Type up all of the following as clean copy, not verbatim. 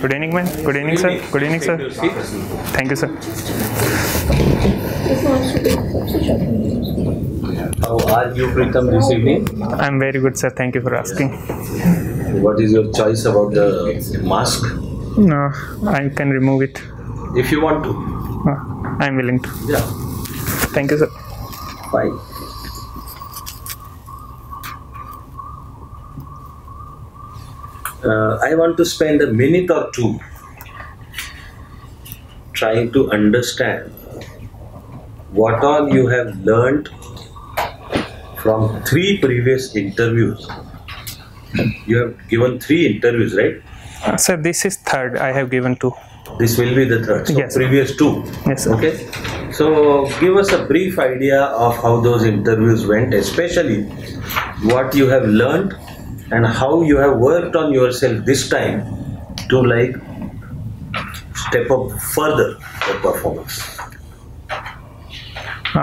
Good evening, man. Good evening, sir. Good evening, sir. Thank you, sir. How are you, Preetam, this evening? I'm very good, sir. Thank you for asking. What is your choice about the mask? No, I can remove it. If you want to. I'm willing to. Yeah. Thank you, sir. Fine. I want to spend a minute or two trying to understand what all you have learned from 3 previous interviews. You have given 3 interviews, right? Sir, this is third. I have given 2. This will be the third. So Yes. previous 2. Yes, sir. Okay. So give us a brief idea of how those interviews went, especially what you have learned and how you have worked on yourself this time to like step up further your performance.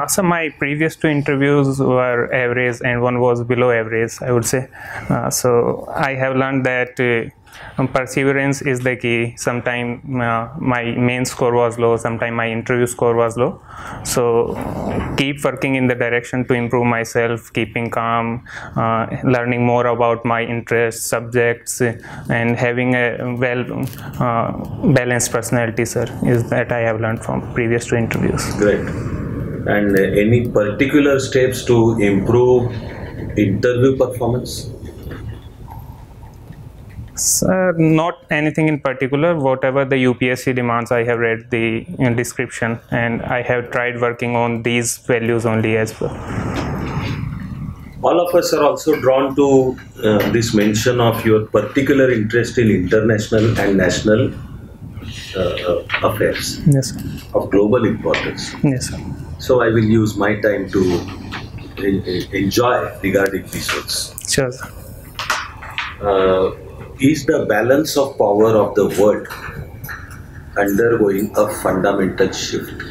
So my previous 2 interviews were average and one was below average, I would say. So I have learned that perseverance is the key. Sometimes my main score was low, sometimes my interview score was low. So keep working in the direction to improve myself, keeping calm, learning more about my interests, subjects, and having a well balanced personality, sir, is that I have learned from previous 2 interviews. Great. And any particular steps to improve interview performance? Sir, not anything in particular. Whatever the UPSC demands, I have read the description and I have tried working on these values only as well. All of us are also drawn to this mention of your particular interest in international and national affairs. Yes, sir. Of global importance. Yes, sir. So I will use my time to enjoy regarding these works. Sure, sir. Is the balance of power of the world undergoing a fundamental shift?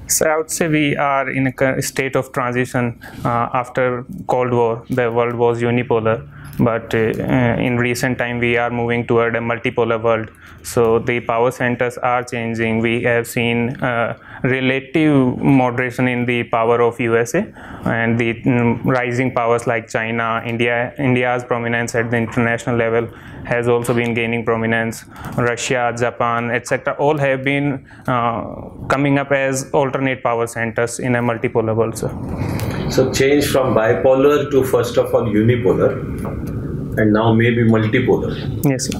So I would say we are in a state of transition after Cold War. The world was unipolar, but in recent time we are moving toward a multipolar world. So the power centers are changing. We have seen relative moderation in the power of USA and the rising powers like China. India's prominence at the international level has also been gaining prominence. Russia, Japan, etc. all have been coming up as alternate power centers in a multipolar world, sir. So change from bipolar to first of all unipolar and now maybe multipolar. Yes, sir.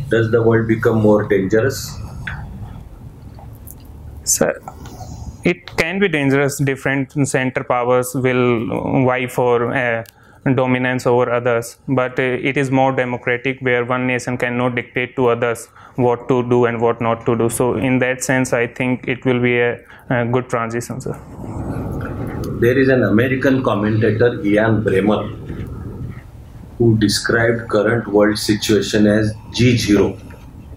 Does the world become more dangerous? Sir, it can be dangerous. Different center powers will vie for dominance over others, but it is more democratic where one nation cannot dictate to others what to do and what not to do. So in that sense, I think it will be a good transition, sir. There is an American commentator, Ian Bremmer, who described current world situation as G0.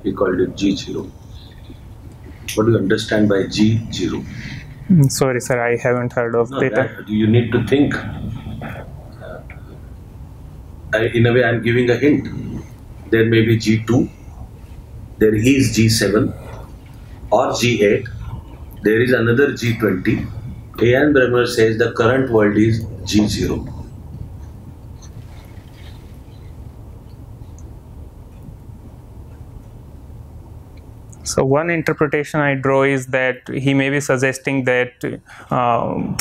He called it G0. What do you understand by G0? Sorry, sir, I haven't heard of that. You need to think. In a way, I am giving a hint. There may be G2, there is G7 or G8, there is another G20. Ian Bremmer says the current world is G0. So one interpretation I draw is that he may be suggesting that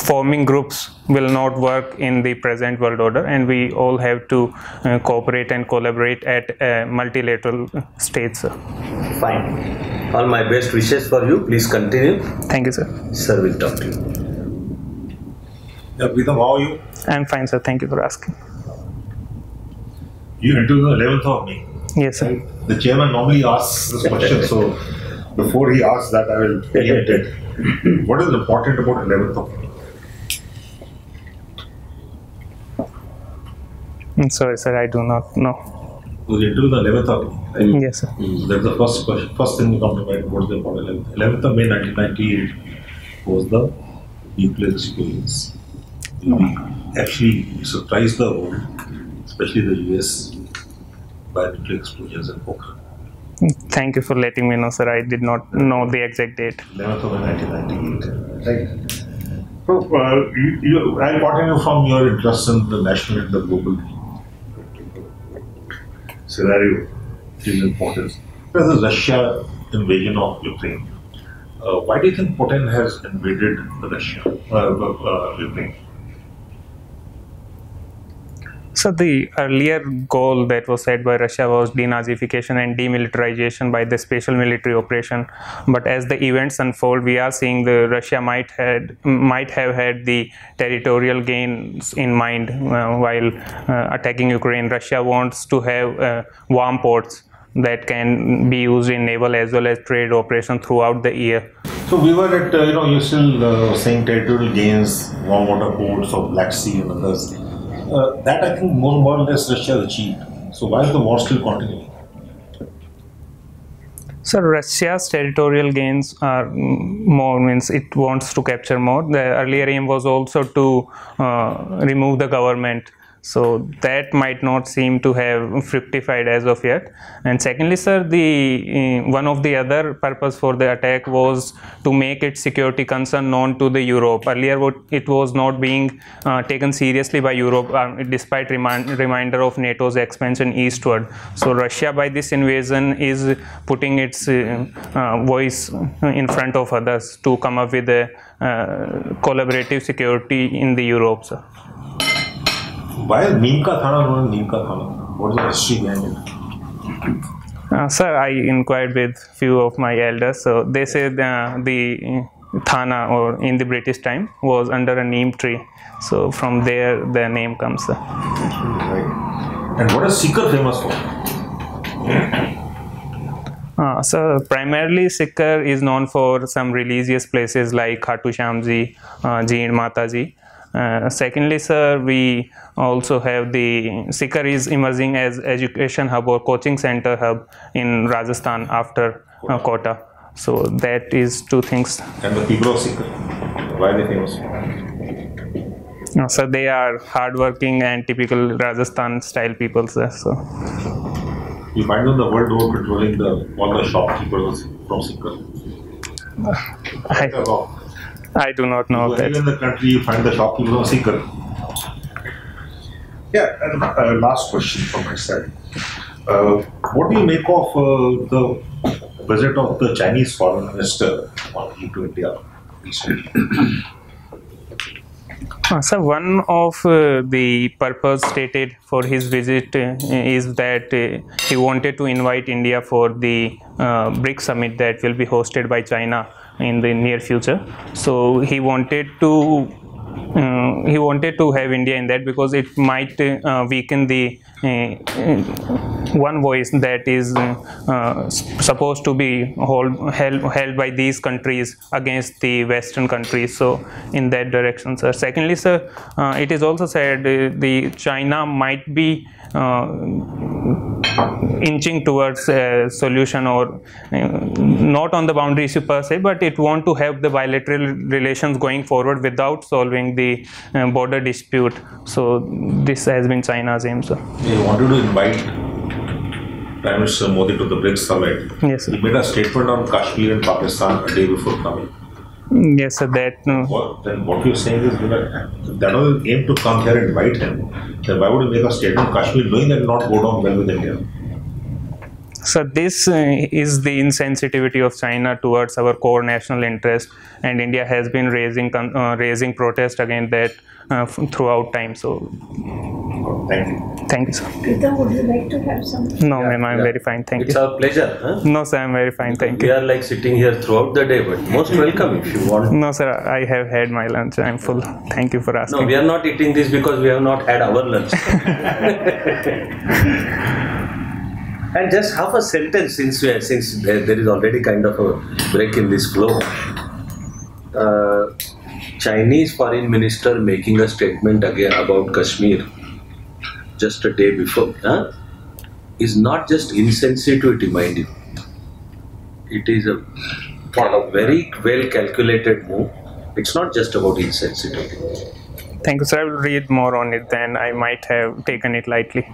forming groups will not work in the present world order and we all have to cooperate and collaborate at a multilateral stage, sir. Fine. All my best wishes for you. Please continue. Thank you, sir. Sir will talk to you. Yeah, Preetam, how are you? I'm fine, sir. Thank you for asking. You interviewed on the 11th of May. Yes, sir. The chairman normally asks this question, so before he asks that, I will preempt it. What is important about 11th of May? I'm sorry, sir. I do not know. So you interviewed on the 11th of May. Yes, sir. That's the first question. First thing you come to mind. What is the important 11th of May 1998 was the nuclear experience. We actually surprised the world, especially the US, by nuclear explosions in Pokhran. Thank you for letting me know, sir. I did not know the exact date. 11th of May 1998. Right. So, I got you from your interest in the national and the global scenario, which is important. There's the Russia invasion of Ukraine. Why do you think Putin has invaded Russia, Ukraine? So the earlier goal that was set by Russia was denazification and demilitarization by the special military operation. But as the events unfold, we are seeing the Russia might have had the territorial gains in mind while attacking Ukraine. Russia wants to have warm ports that can be used in naval as well as trade operations throughout the year. So we were at, you're still saying territorial gains, warm water ports of Black Sea and others. That I think more or less Russia achieved. So why is the war still continuing? So Russia's territorial gains are more, means it wants to capture more. The earlier aim was also to remove the government. So that might not seem to have fructified as of yet. And secondly, sir, the one of the other purpose for the attack was to make its security concern known to the Europe. Earlier, it was not being taken seriously by Europe, despite reminder of NATO's expansion eastward. So Russia, by this invasion, is putting its voice in front of others to come up with a collaborative security in the Europe, sir. Why is Neem Ka Thana known as Neem Ka Thana? What is the history behind it? Sir, I inquired with few of my elders. So they said the Thana, or in the British time, was under a neem tree. So from there the name comes, sir. Right. And what is Sikar famous for? So primarily Sikar is known for some religious places like Khatu Shyamji, Jind Mataji. Secondly, sir, we also have the Sikar is emerging as education hub or coaching center hub in Rajasthan after Kota. So that is two things. And the people of Sikar, why are they famous? So they are hardworking and typical Rajasthan style people, sir. So You find them the world over controlling all the shopkeepers from Sikar. I do not know that. In the country, you find the shopkeepers from Sikar. Yeah, and last question from my side. What do you make of the visit of the Chinese foreign minister to India recently? So one of the purpose stated for his visit is that he wanted to invite India for the BRICS summit that will be hosted by China in the near future. So he wanted to have India in that because it might weaken the one voice that is supposed to be held by these countries against the Western countries. So in that direction, sir. Secondly, sir, it is also said the China might be inching towards a solution, or not on the boundary issue per se, but it want to have the bilateral relations going forward without solving the border dispute. So this has been China's aim, sir. He wanted to invite Prime Minister Modi to the BRICS summit. Yes, sir. He made a statement on Kashmir and Pakistan a day before coming. Yes, sir. That Then what you're saying is, if that was the aim to come here and invite him, then why would he make a statement on Kashmir knowing that it will not go down well with India? So this is the insensitivity of China towards our core national interest, and India has been raising protest against that throughout time. So Thank you. thank you, sir. Preetam, would you like to have some? No, ma'am, I'm very fine. Thank It's you. our pleasure. Huh? No, sir, I'm very fine. Thank We you. are like sitting here throughout the day, but most welcome if you want. No, sir, I have had my lunch. I'm full. Thank you for No, asking. we are not eating this because we have not had our lunch. And just half a sentence, since there is already kind of a break in this flow. Chinese foreign minister making a statement again about Kashmir just a day before is not just insensitivity, mind you. It is a very well calculated move. It's not just about insensitivity. Thank you, sir. I will read more on it, then I might have taken it lightly.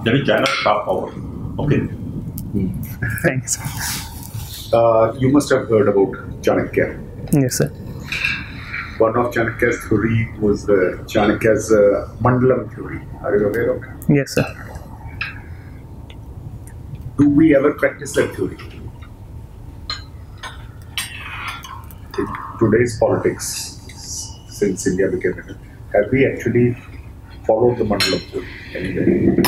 That is China's star power. Okay. Thanks. You must have heard about Chanakya. Yes, sir. One of Chanakya's theory was Chanakya's Mandalam theory. Are you aware of it? Yes, sir. Do we ever practice that theory? In today's politics, since India became independent, have we actually followed the Mandalam theory? Anyway?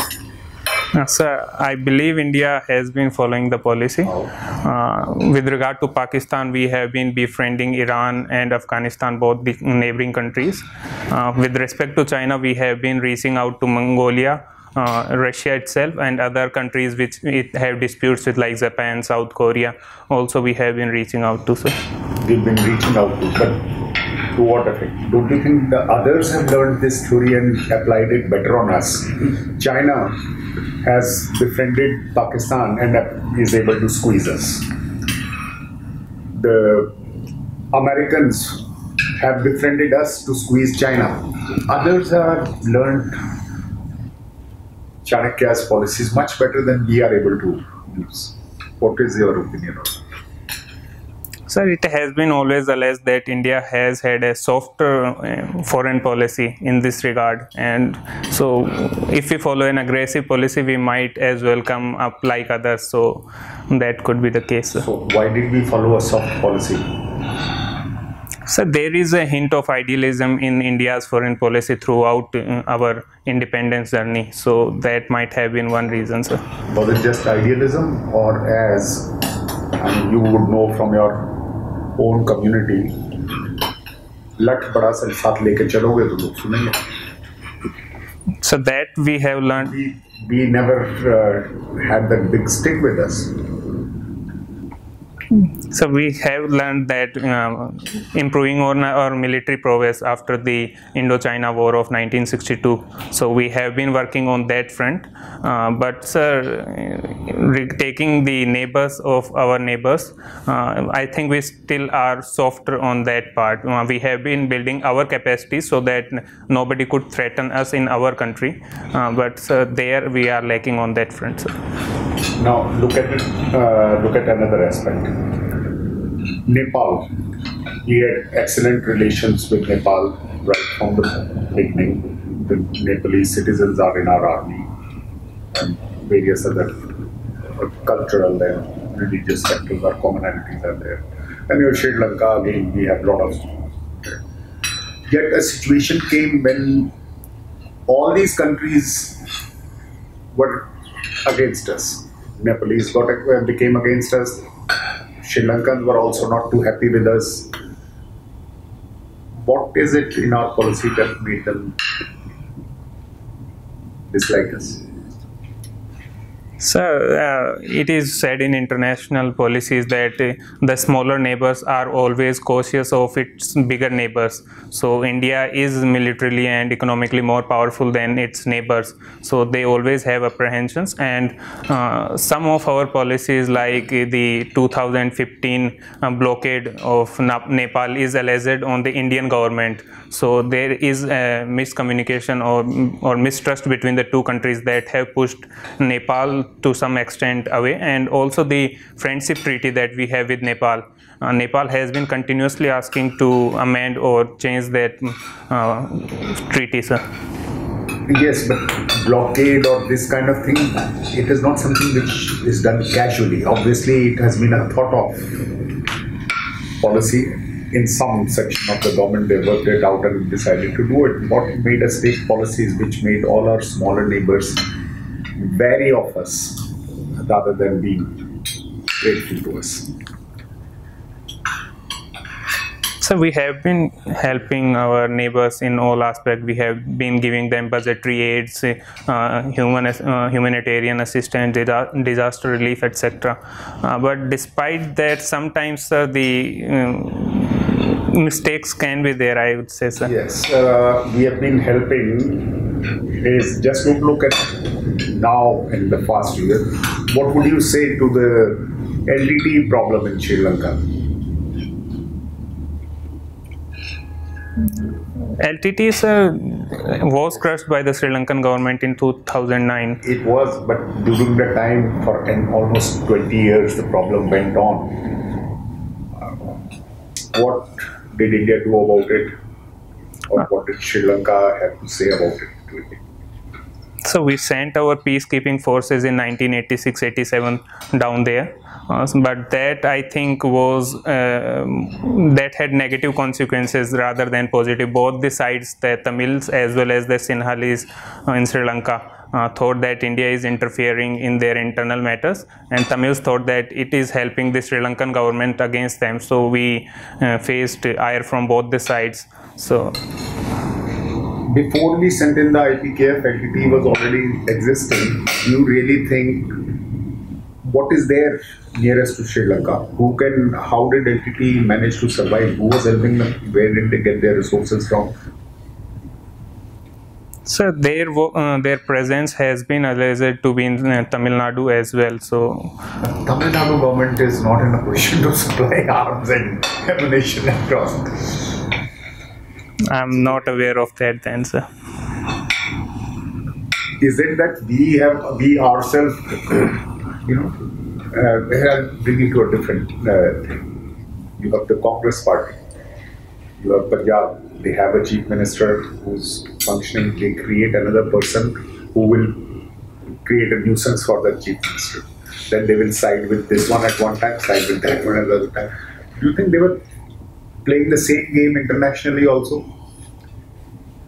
Sir, I believe India has been following the policy. With regard to Pakistan, we have been befriending Iran and Afghanistan, both the neighboring countries. With respect to China, we have been reaching out to Mongolia, Russia itself, and other countries which have disputes with, like Japan, South Korea. Also, we have been reaching out to, sir. We've been reaching out to, but to what effect? Don't you think the others have learned this theory and applied it better on us? China has befriended Pakistan and is able to squeeze us. The Americans have befriended us to squeeze China. Others have learned Chanakya's policies much better than we are able to use. What is your opinion on it? Sir, it has been always alleged that India has had a softer foreign policy in this regard, and so if we follow an aggressive policy, we might as well come up like others. So that could be the case, sir. So why did we follow a soft policy? So there is a hint of idealism in India's foreign policy throughout our independence journey. So that might have been one reason, sir. Was it just idealism, or as you would know from your own community, लठ बड़ा सा साथ लेके चलोगे तो लोग सुनेंगे? So that we have learned. We never had that big stick with us. So we have learned that improving on our military prowess after the Indo-China War of 1962. So we have been working on that front. But sir, taking the neighbors of our neighbors, I think we still are softer on that part. We have been building our capacity so that nobody could threaten us in our country. But sir, there we are lacking on that front, sir. Now look at it. Look at another aspect. Nepal. We had excellent relations with Nepal right from the beginning. The Nepalese citizens are in our army, and various other cultural and religious sectors or commonalities are there. And in Sri Lanka, again, we have a lot of. Yet a situation came when all these countries were against us. Nepalese became against us. Sri Lankans were also not too happy with us. What is it in our policy that made them dislike us? Sir, it is said in international policies that the smaller neighbors are always cautious of its bigger neighbors. So India is militarily and economically more powerful than its neighbors. So they always have apprehensions, and some of our policies like the 2015 blockade of Nepal is alleged on the Indian government. So there is a miscommunication or mistrust between the two countries that have pushed Nepal to some extent away, and also the friendship treaty that we have with Nepal. Nepal has been continuously asking to amend or change that treaty, sir. Yes, but blockade or this kind of thing, it is not something which is done casually. Obviously, it has been a thought of policy. In some section of the government, they worked it out and decided to do it. What made us take policies which made all our smaller neighbors wary of us rather than being grateful to us? So we have been helping our neighbors in all aspects. We have been giving them budgetary aids, humanitarian assistance, disaster relief, etc. But despite that, sometimes the mistakes can be there, I would say, sir. Yes, we have been helping. Is just don't look at now in the past year. What would you say to the LTT problem in Sri Lanka? LTT was crushed by the Sri Lankan government in 2009. It was, but during the time for almost 20 years, the problem went on. What did India do about it? Or what did Sri Lanka have to say about it? So we sent our peacekeeping forces in 1986-87 down there, but that I think was that had negative consequences rather than positive. Both the sides, the Tamils as well as the Sinhalese in Sri Lanka, thought that India is interfering in their internal matters, and Tamils thought that it is helping the Sri Lankan government against them. So we faced ire from both the sides. So before we sent in the IPKF, LTT was already existing. Do you really think, what is there nearest to Sri Lanka? How did LTT manage to survive? Who was helping them? Where did they get their resources from? So their presence has been alleged to be in Tamil Nadu as well. So Tamil Nadu government is not in a position to supply arms and ammunition across. I'm not aware of that then, sir. Is it that we ourselves, I'll bring you to a different thing. You have the Congress party, you have Punjab, they have a chief minister who's functioning, they create another person who will create a nuisance for the chief minister. Then they will side with this one at one time, side with that one at the other time. Do you think they were playing the same game internationally also?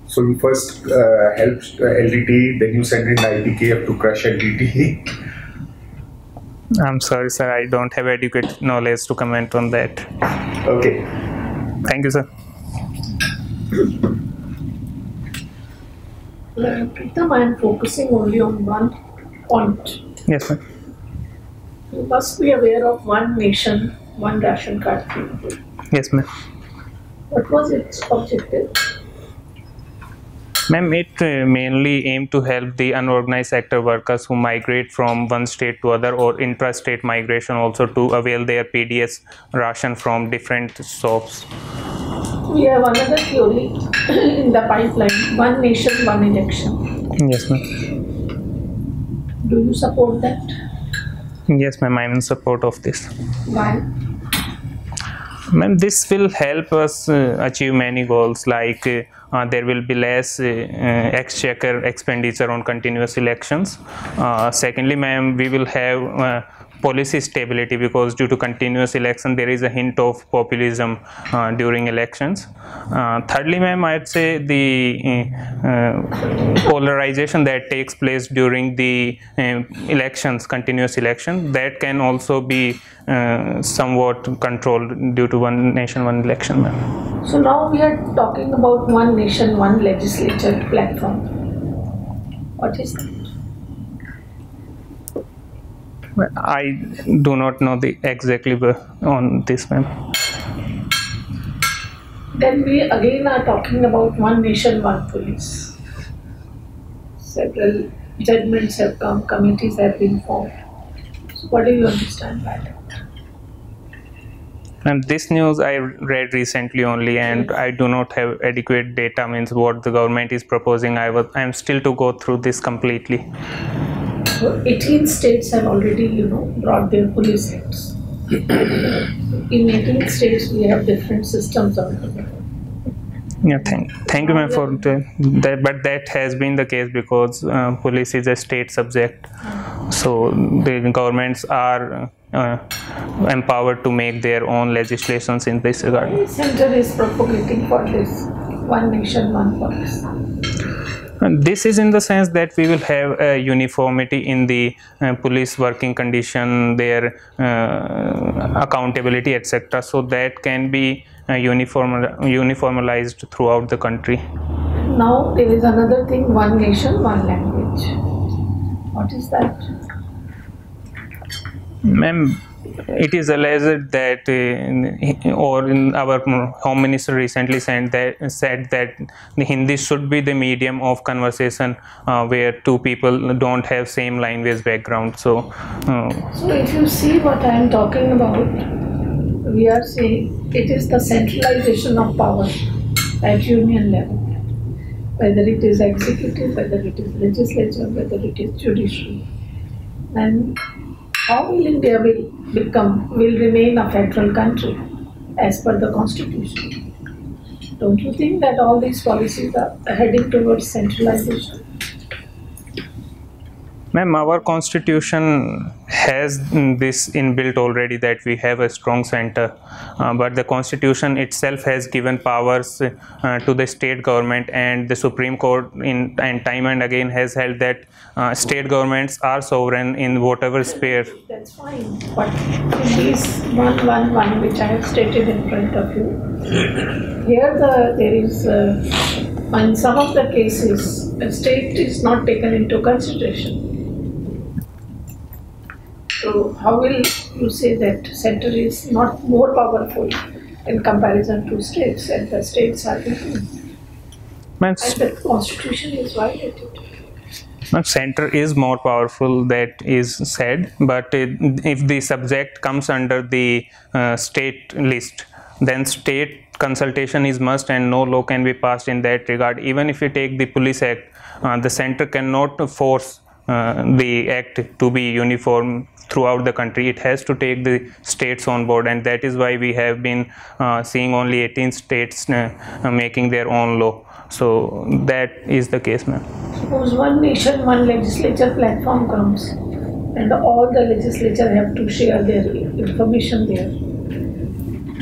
So you first helped LTT, then you sent in IPKF to crush LTT. I'm sorry, sir. I don't have adequate knowledge to comment on that. Okay. Thank you, sir. Preetam, I am focusing only on one point. Yes, sir. You must be aware of one nation, one ration card. Yes, ma'am. What was its objective? Ma'am, it mainly aimed to help the unorganized sector workers who migrate from one state to other, or intra-state migration also, to avail their PDS ration from different shops. We have another theory in the pipeline, one nation, one election. Yes, ma'am. Do you support that? Yes, ma'am, I'm in support of this. Why? Ma'am, this will help us achieve many goals, like there will be less exchequer expenditure on continuous elections. Secondly, ma'am, we will have policy stability, because due to continuous election there is a hint of populism during elections. Thirdly, ma'am, I'd say the polarization that takes place during the elections, continuous election, that can also be somewhat controlled due to one nation, one election, ma'am. So now we are talking about one nation, one legislature platform. What is that? I do not know the exactly on this, ma'am. Then we again are talking about one nation, one police. Several judgments have come, committees have been formed. So what do you understand by that? And this news I read recently only, and I do not have adequate data, means what the government is proposing. I am still to go through this completely. So 18 states have already, brought their police heads. In 18 states, we have different systems altogether. Yeah, thank you, ma'am, for that. But that has been the case because police is a state subject, so the governments are empowered to make their own legislations in this regard. The center is propagating for this one nation, one police. And this is in the sense that we will have a uniformity in the police working condition, their accountability, etc. So that can be uniformized throughout the country. Now there is another thing, one nation, one language. What is that? Ma'am, it is alleged that, or in our Home Minister recently said that the Hindi should be the medium of conversation where two people don't have same language background. So if you see what I am talking about, we are saying it is the centralization of power. at union level, whether it is executive, whether it is legislature, whether it is judiciary. And how will India will remain a federal country as per the constitution? Don't you think that all these policies are heading towards centralization? Ma'am, our constitution has this inbuilt already that we have a strong center, but the constitution itself has given powers to the state government, and the Supreme Court and time and again has held that state governments are sovereign in whatever sphere. That's fine, but in this 111 which I have stated in front of you, here there is in some of the cases the state is not taken into consideration. So how will you say that center is not more powerful in comparison to states, and the states are different? And the constitution is violated. Center is more powerful, that is said, but if the subject comes under the state list, then state consultation is must and no law can be passed in that regard. Even if you take the Police Act, the center cannot force the act to be uniform throughout the country. It has to take the states on board, and that is why we have been seeing only 18 states making their own law. So that is the case, ma'am. Suppose one nation, one legislature platform comes and all the legislature have to share their information there,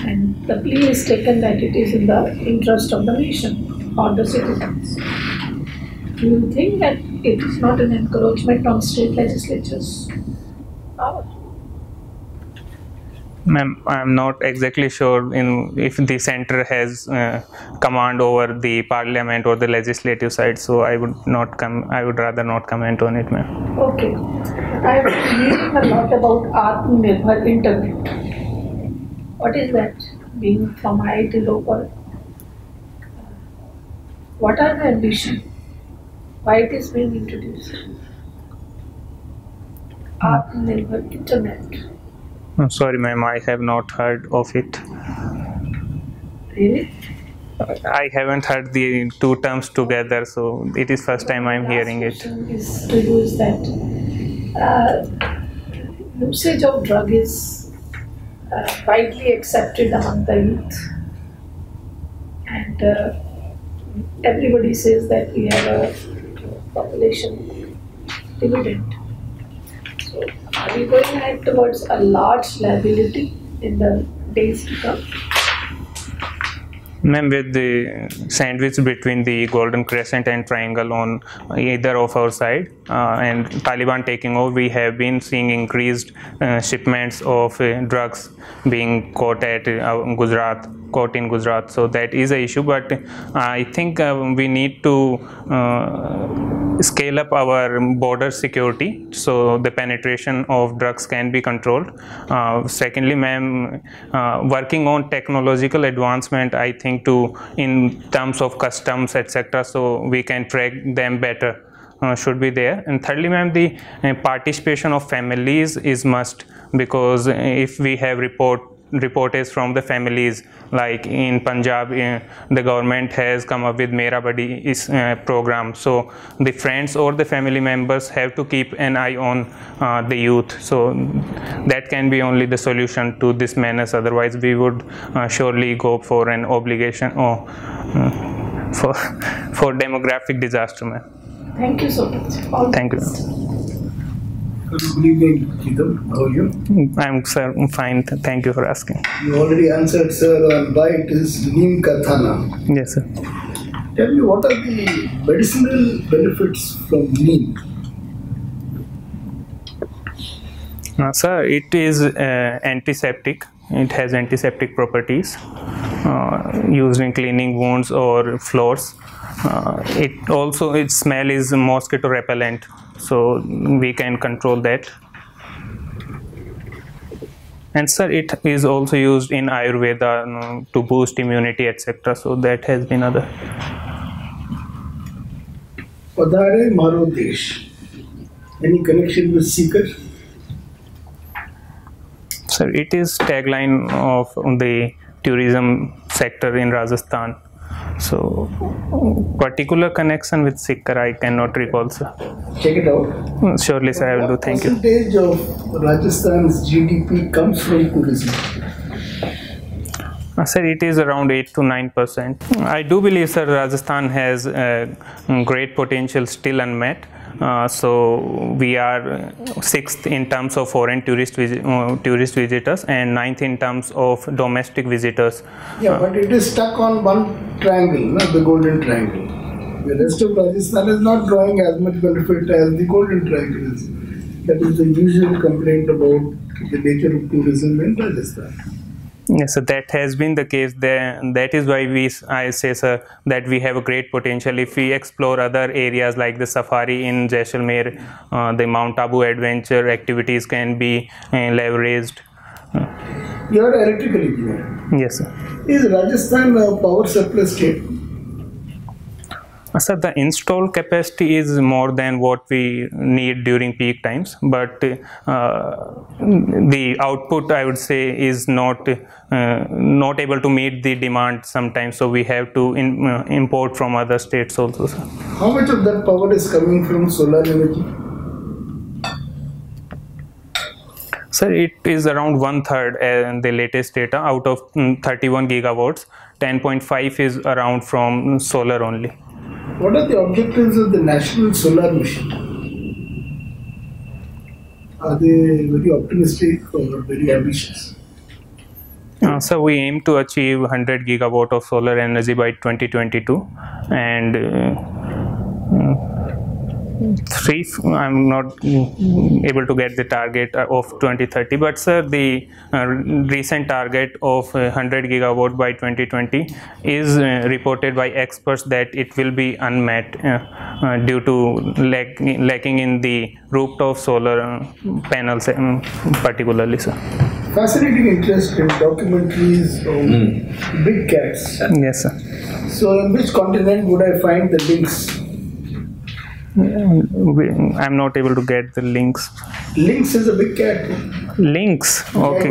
and the plea is taken that it is in the interest of the nation or the citizens. Do you think that it is not an encouragement on state legislatures' power? Ma'am, I am not exactly sure if the center has command over the parliament or the legislative side, so I would rather not comment on it, ma'am. Okay. I was reading a lot about Atmanirbhar internet. What is that? Being from IIT local, what are the ambitions? Why it is being introduced? Atmanirbhar internet. I'm sorry, ma'am, I have not heard of it. Really? I haven't heard the two terms together, so it is first time I'm hearing it. Is to use that usage of drug is widely accepted among the youth, and everybody says that we have a population dividend. So are we going ahead towards a large liability in the days to come? Ma'am, with the sandwich between the Golden Crescent and Triangle on either of our side, and Taliban taking over, we have been seeing increased shipments of drugs being caught in Gujarat. So that is an issue, but I think we need to scale up our border security so the penetration of drugs can be controlled. Secondly, ma'am, working on technological advancement, I think, in terms of customs, etc., so we can track them better. Should be there. And thirdly, ma'am, the participation of families is must, because if we have reports from the families, like in Punjab, the government has come up with Mera Badi program, so the friends or the family members have to keep an eye on the youth, so that can be only the solution to this menace. Otherwise we would surely go for an obligation or for demographic disaster, ma'am. Thank you so much. Thank you. Good evening, Preetam. How are you? I'm fine. Thank you for asking. You already answered, sir, on why it is neem ka thana. Yes, sir. Tell me, what are the medicinal benefits from neem? Sir, it is antiseptic. It has antiseptic properties used in cleaning wounds or floors. Its smell is mosquito repellent, so we can control that. And sir, it is also used in Ayurveda to boost immunity, etc. So that has been other. Padhare Maro Desh. Any connection with Seeker? Sir, it is tagline of the tourism sector in Rajasthan. So particular connection with Sikar I cannot recall, sir. Check it out. Surely, sir, I will do. Thank you. What percentage of Rajasthan's GDP comes from tourism? Sir, it is around 8 to 9%. I do believe, sir, Rajasthan has great potential still unmet. So we are 6th in terms of foreign tourist visitors and 9th in terms of domestic visitors. Yeah, but it is stuck on one triangle, not the golden triangle. The rest of Rajasthan is not drawing as much benefit as the golden triangle is. That is the usual complaint about the nature of tourism in Rajasthan. Yes, so that has been the case there. That is why I say, sir, that we have a great potential if we explore other areas like the safari in Jaisalmer, the Mount Abu adventure activities can be leveraged. You are electrical engineer. Yes, sir. Is Rajasthan a power surplus state? Sir, the installed capacity is more than what we need during peak times, but the output, I would say, is not able to meet the demand sometimes. So we have to import from other states also, sir. How much of that power is coming from solar energy? Sir, it is around 1/3 in the latest data. Out of 31 gigawatts, 10.5 is around from solar only. What are the objectives of the National Solar Mission? Are they very optimistic or very ambitious? So we aim to achieve 100 gigawatt of solar energy by 2022 and I'm not able to get the target of 2030, but sir, the recent target of 100 gigawatt by 2020 is reported by experts that it will be unmet due to lacking in the rooftop solar panels particularly, sir. Fascinating interest in documentaries on big cats. Yes, sir. So in which continent would I find the links? I'm not able to get the links. Lynx is a big cat. Lynx? Okay.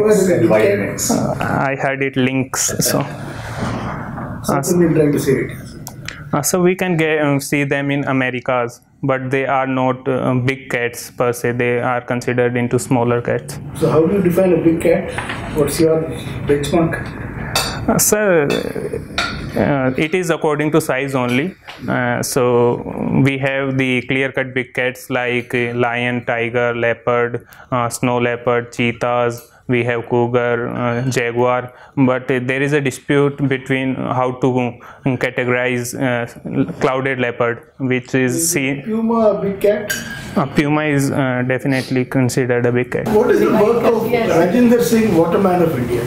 I heard it links. So. Something you're trying to say it. So we can see them in Americas, but they are not big cats per se. They are considered into smaller cats. So how do you define a big cat? What's your benchmark? Sir, it is according to size only. So we have the clear-cut big cats like lion, tiger, leopard, snow leopard, cheetahs. We have cougar, jaguar, but there is a dispute between how to categorize clouded leopard, which is Puma a big cat? Puma is definitely considered a big cat. What is the work of Rajinder Singh, Waterman of India?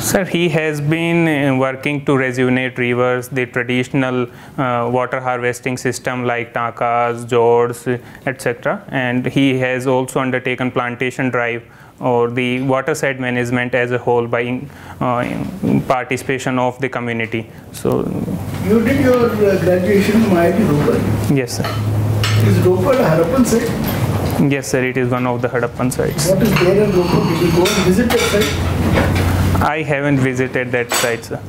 Sir, he has been working to rejuvenate rivers, the traditional water harvesting system like takas, jords, etc. And he has also undertaken plantation drive or the waterside management as a whole by participation of the community. So, you did your graduation in IIT Ropar? Yes, sir. Is Ropar a Harappan site? Yes, sir. It is one of the Harappan sites. What is there in Ropar? Did you go and visit that site? I haven't visited that site, sir.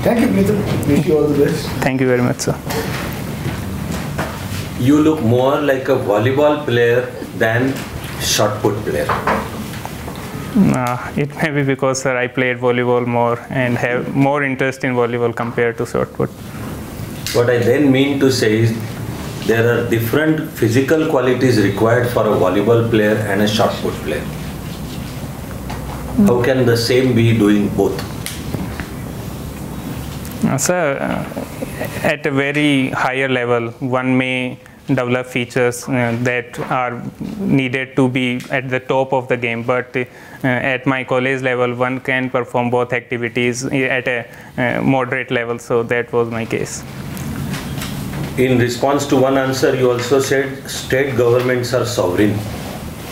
Thank you, Preetam. Wish you all the best. Thank you very much, sir. You look more like a volleyball player than shot put player. It may be because, sir, I played volleyball more and have more interest in volleyball compared to shot put. What I then mean to say is there are different physical qualities required for a volleyball player and a shot put player. How can the same be doing both? Sir, at a very higher level, one may develop features that are needed to be at the top of the game, but at my college level, one can perform both activities at a moderate level, so that was my case. In response to one answer, you also said state governments are sovereign.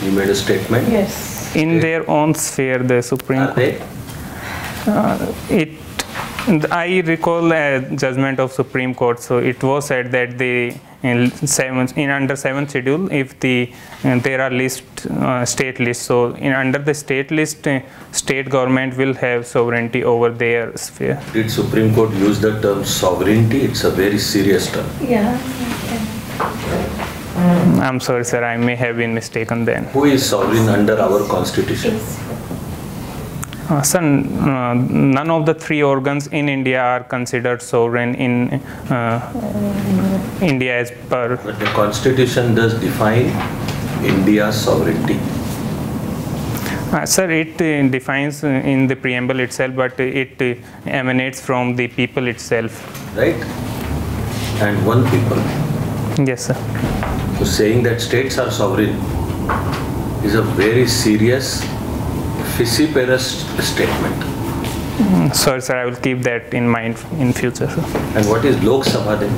You made a statement. Yes. In their own sphere, the Supreme Are they? It I recall a judgment of Supreme Court. So it was said that in under 7th schedule, if there are state lists, so under the state list, state government will have sovereignty over their sphere. Did Supreme Court use the term sovereignty? It's a very serious term. Yeah. I'm sorry, sir. I may have been mistaken then. Who is sovereign under our constitution? Sir, none of the 3 organs in India are considered sovereign in India as per. But the constitution does define India's sovereignty. Sir, it defines in the preamble itself, but it emanates from the people itself. Right? And one people. Yes, sir. So saying that states are sovereign is a very serious, vociferous statement. Sorry, sir, I will keep that in mind in future, sir. And what is Lok Sabha then?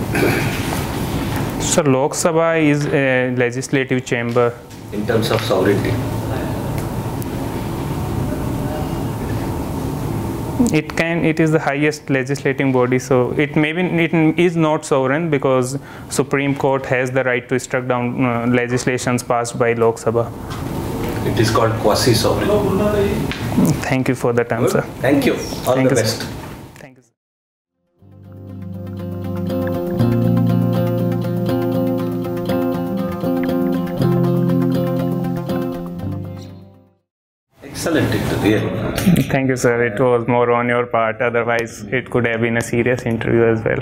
So Lok Sabha is a legislative chamber. In terms of sovereignty? It is the highest legislating body, so it is not sovereign because Supreme Court has the right to struck down legislations passed by Lok Sabha. It is called quasi-sovereign. Thank you for the term, sir. Thank you. All Thank the you, best. sir. Thank you, sir. Excellent interview, really. Thank you, sir. It was more on your part. Otherwise, it could have been a serious interview as well.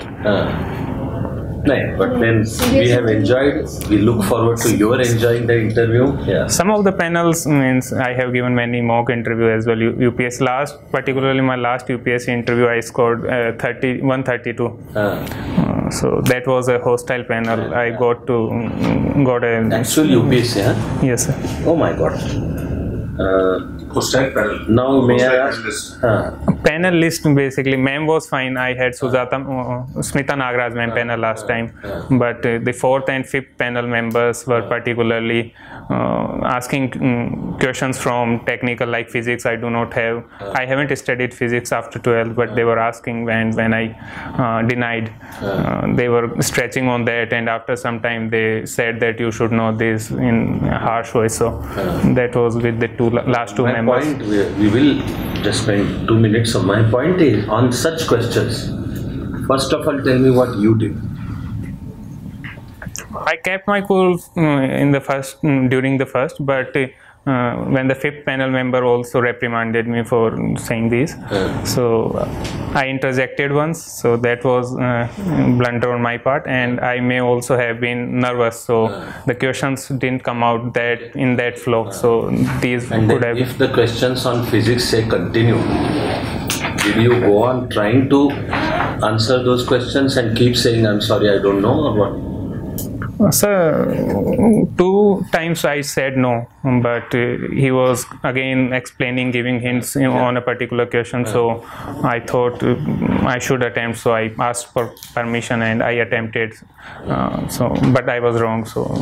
No, but then we have enjoyed. We look forward to your enjoying the interview. Yeah. Some of the panels means I have given many mock interview as well. UPS particularly my last UPSC interview, I scored 132. So that was a hostile panel. I got a Actual UPSC, huh? Yes, sir. Oh my God. Hostile panel. Now may I Hostile ask? Panel list basically, ma'am was fine. I had Smita Nagaraj ma'am panel last time, but the 4th and 5th panel members were particularly asking questions from technical like physics. I do not have. I haven't studied physics after 12, but they were asking when I denied. They were stretching on that, and after some time they said that you should know this in a harsh voice. So that was with the last two My members. point, we will just spend 2 minutes. So my point is, on such questions, first of all, tell me what you did. I kept my cool during the first, but when the 5th panel member also reprimanded me for saying this, so I interjected once, so that was blunder on my part, and I may also have been nervous, so the questions didn't come out in that flow, so these And could then have. if the questions on physics say continue, did you go on trying to answer those questions and keep saying, I'm sorry, I don't know, or what? Sir, 2 times I said no, but he was again explaining, giving hints on a particular question, so I thought I should attempt, so I asked for permission and I attempted, but I was wrong, so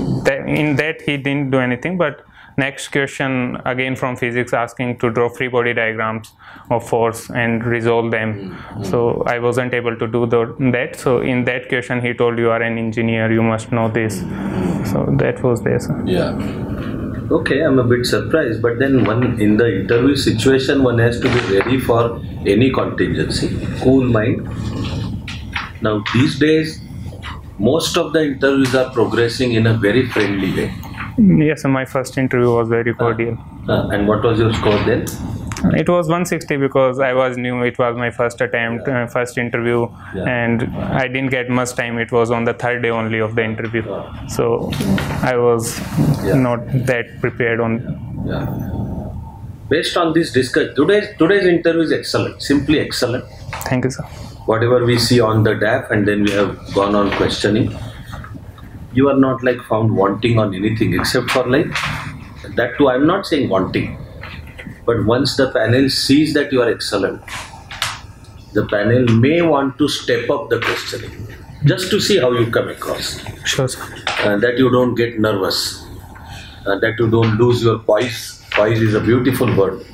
in that he didn't do anything. But next question again from physics, asking to draw free body diagrams of force and resolve them, so I wasn't able to do that. So in that question he told, you are an engineer, you must know this, so that was there, sir. Yeah. Okay, I'm a bit surprised, but then in the interview situation, one has to be ready for any contingency, cool mind. Now these days, most of the interviews are progressing in a very friendly way. Yes, my first interview was very cordial. And what was your score then? It was 160 because I was new. It was my first attempt, first interview, and I didn't get much time. It was on the 3rd day only of the interview, so I was not that prepared on. Yeah. Based on this discussion, today's interview is excellent, simply excellent. Thank you, sir. Whatever we see on the DAF, and then we have gone on questioning. You are not like found wanting on anything except for like that too. I'm not saying wanting, but once the panel sees that you are excellent, the panel may want to step up the questioning just to see how you come across. Sure, sir. That you don't get nervous, that you don't lose your poise. Poise is a beautiful word.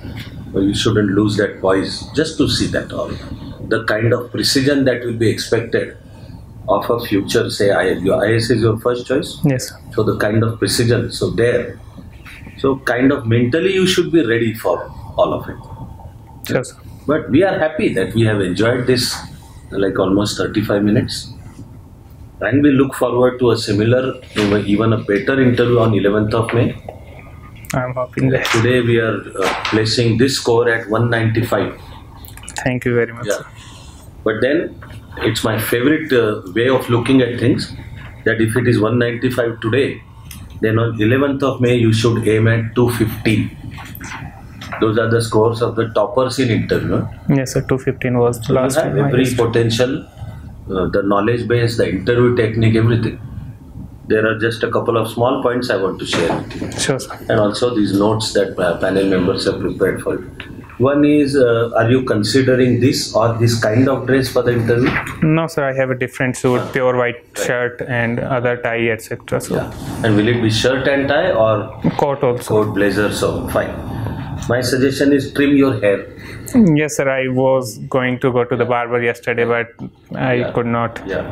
You shouldn't lose that poise, just to see that all. the kind of precision that will be expected of a future, say your IAS is your first choice. Yes. So the kind of precision, so there. So kind of mentally you should be ready for all of it. Sure, sir. But we are happy that we have enjoyed this like almost 35 minutes. And we look forward to a similar, even a better interview on 11th of May. I'm hoping that. Today we are placing this score at 195. Thank you very much. Yeah. But then it's my favorite way of looking at things, that if it is 195 today, then on 11th of May you should aim at 215. Those are the scores of the toppers in interview. Yes, sir. 215 was the last You have time. every potential, the knowledge base, the interview technique, everything. There are just a couple of small points I want to share with you. Sure, sir. And also these notes that panel members have prepared for you. One is, are you considering this or this kind of dress for the interview? No, sir. I have a different suit, pure white shirt and other tie, etc. So, Yeah. And will it be shirt and tie or coat also. coat, blazer? So fine. My suggestion is trim your hair. Yes, sir. I was going to go to the barber yesterday, but I could not. Yeah.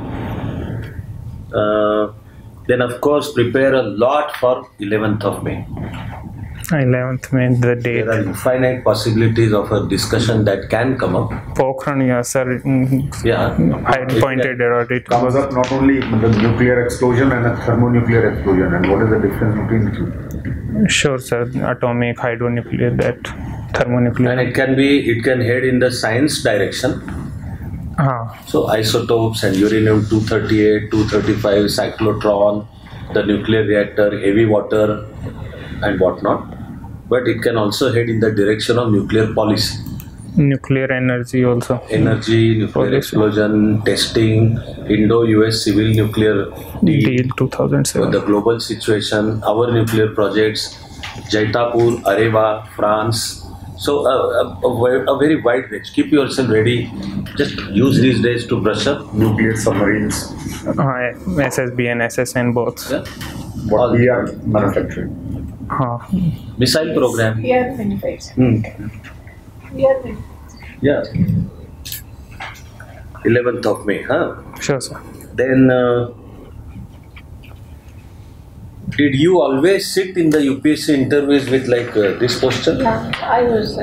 Then of course prepare a lot for 11th of May. 11th May, the date. There are infinite possibilities of a discussion that can come up. Pokhran, yes, sir. Yeah. I pointed it out. It Comes was up not only the nuclear explosion and a thermonuclear explosion, and what is the difference between the two? sure, sir. Atomic, hydronuclear, that thermonuclear. And it can head in the science direction. So isotopes and uranium-238, 235, cyclotron, the nuclear reactor, heavy water and whatnot. But it can also head in the direction of nuclear policy. Nuclear energy also. Energy, nuclear Policy. explosion, testing, Indo-US civil nuclear Deal 2007. the global situation, our nuclear projects, Jaitapur, Areva, France. So a very wide range. Keep yourself ready. Just use these days to brush up. Nuclear submarines, SSB and SSN both. Yeah. what we are manufacturing. Missile program. We are manufacturing. We are manufacturing. Yeah. 11th of May, huh? Sure, sir. Then, did you always sit in the UPSC interviews with like this posture? Yeah, I was.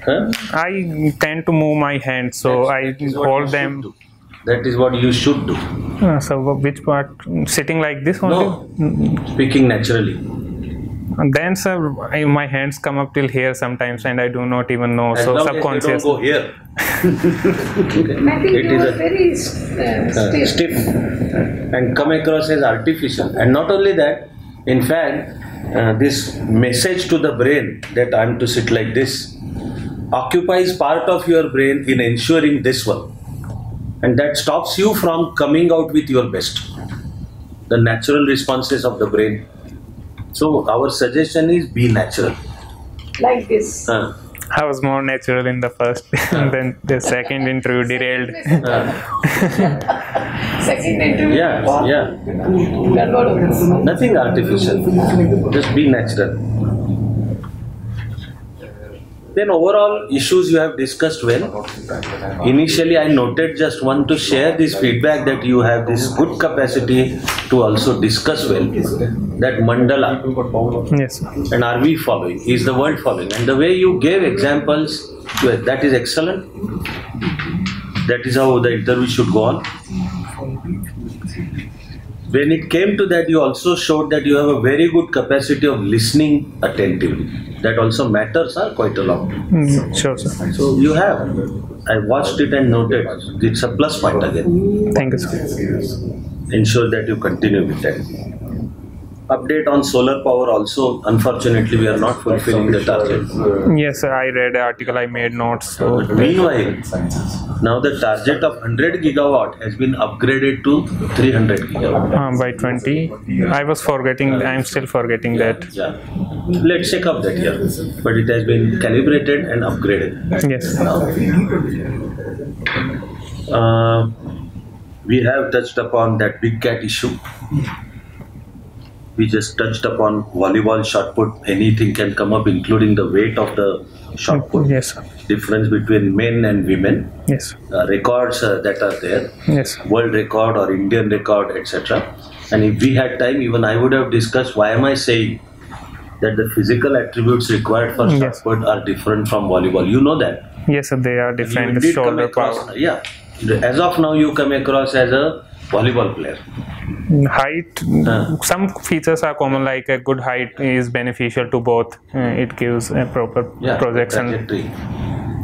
Huh? I tend to move my hands, so I That is what hold you should them. do. That is what you should do. So which part? Sitting like this only? No, speaking naturally. And then, sir, my hands come up till here sometimes, and I do not even know. As So long as you subconscious. don't go here. I think It you is are a- very stiff. stiff and come across as artificial. And not only that, in fact, this message to the brain that I am to sit like this occupies part of your brain in ensuring this one. And that stops you from coming out with your best. The natural responses of the brain. So our suggestion is be natural. Like this. I was more natural in the first, and then the second interview derailed. Second interview. Yeah. That was Nothing artificial. Just be natural. Then overall issues you have discussed well. Initially I noted just want to share this feedback that you have this good capacity to also discuss well. That mandala. Yes, sir. And are we following? Is the world following? And the way you gave examples, that is excellent. That is how the interview should go on. When it came to that, you also showed that you have a very good capacity of listening attentively. That also matters quite a lot. Sure, sir. So you have. I watched it and noted. It's a plus point again. Thank you, sir. Ensure that you continue with that. Update on solar power also. Unfortunately, we are not fulfilling the target. Yes, sir. I read the article. I made notes. So Meanwhile, now the target of 100 gigawatt has been upgraded to 300 gigawatt. by 20, I was forgetting. I'm still forgetting that. Yeah. Let's check up that here. But it has been calibrated and upgraded. Yes. We have touched upon that big cat issue. We just touched upon volleyball shot put. Anything can come up, including the weight of the shot put. Yes, sir. Difference between men and women. Yes. Records that are there. Yes. World record or Indian record, etc. And if we had time, even I would have discussed why am I saying that the physical attributes required for shot Yes. put are different from volleyball. You know that. Yes, sir. They are You different. indeed come Shoulder across, power. yeah. As of now, you come across as a volleyball player. Height. Some features are common, like a good height is beneficial to both. It gives a proper projection. Trajectory.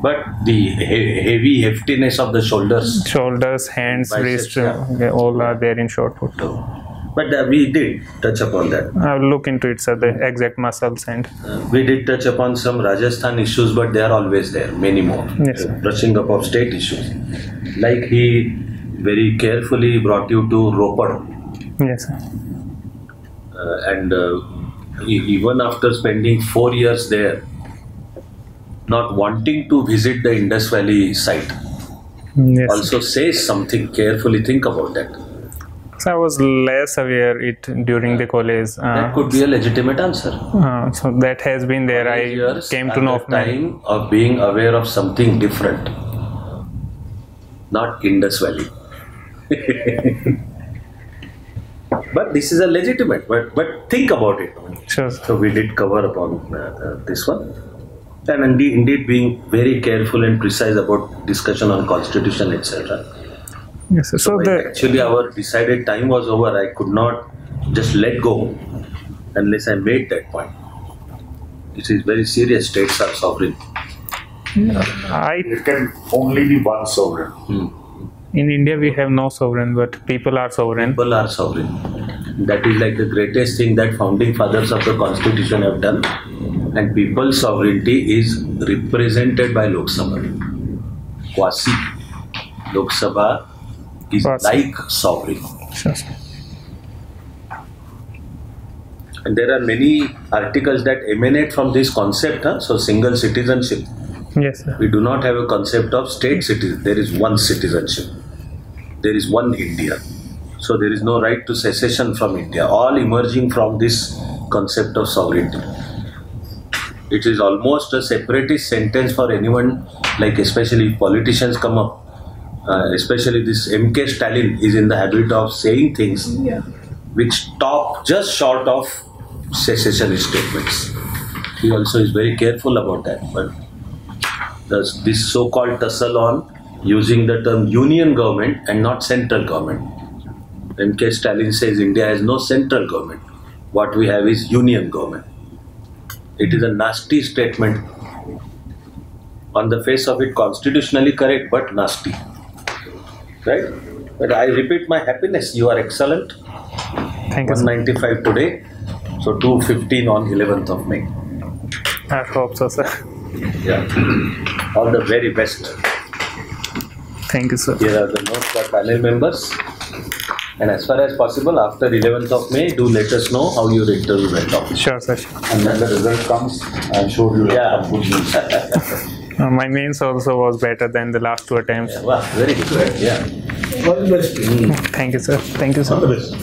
But the heavy heftiness of the shoulders. Shoulders, hands, Biceps, wrist, they all are there in short put. But we did touch upon that. I'll look into it, sir. The exact muscles and We did touch upon some Rajasthan issues, but they are always there, many more. Yes, sir. Brushing up of state issues. Like he very carefully brought you to Ropar. yes, sir. Even after spending 4 years there, not wanting to visit the Indus Valley site, Yes. also says something. Carefully think about that. So I was less aware it during the college. That could be a legitimate answer. So that has been there. I Years came are to know the of many. time of being aware of something different, not Indus Valley. But this is a legitimate. But think about it. Sure, sir. So we did cover upon this one, and indeed being very careful and precise about discussion on constitution, etc. Yes, sir. So the Actually, our decided time was over. I could not just let go unless I made that point. This is very serious. States are sovereign. It can only be one sovereign. In India we have no sovereign, but people are sovereign. People are sovereign. That is like the greatest thing that founding fathers of the constitution have done. And people's sovereignty is represented by Lok Sabha. Quasi. Lok Sabha is Quasi. like sovereign. Sure, sir. And there are many articles that emanate from this concept. So single citizenship. Yes, sir. We do not have a concept of state citizen. There is one citizenship. There is one India. So there is no right to secession from India. All emerging from this concept of sovereignty. It is almost a separatist sentence for anyone, like especially if politicians come up. Especially this MK Stalin is in the habit of saying things which stop just short of secessionist statements. He also is very careful about that. But this so-called tussle on using the term union government and not central government. MK Stalin says India has no central government. What we have is union government. It is a nasty statement. On the face of it, constitutionally correct, but nasty. Right? But I repeat my happiness. You are excellent. Thank you, sir. 195 today. So 215 on 11th of May. I hope so, sir. Yeah. All the very best. Thank you, sir. Here are the notes for panel members. And as far as possible, after 11th of May, do let us know how your interview went off. Sure, sir. Sure. And when the result comes, I'm sure you'll have some good news. My mains also was better than the last two attempts. Wow, very good. Yeah. All the best. Thank you, sir. Thank you, sir. All the best.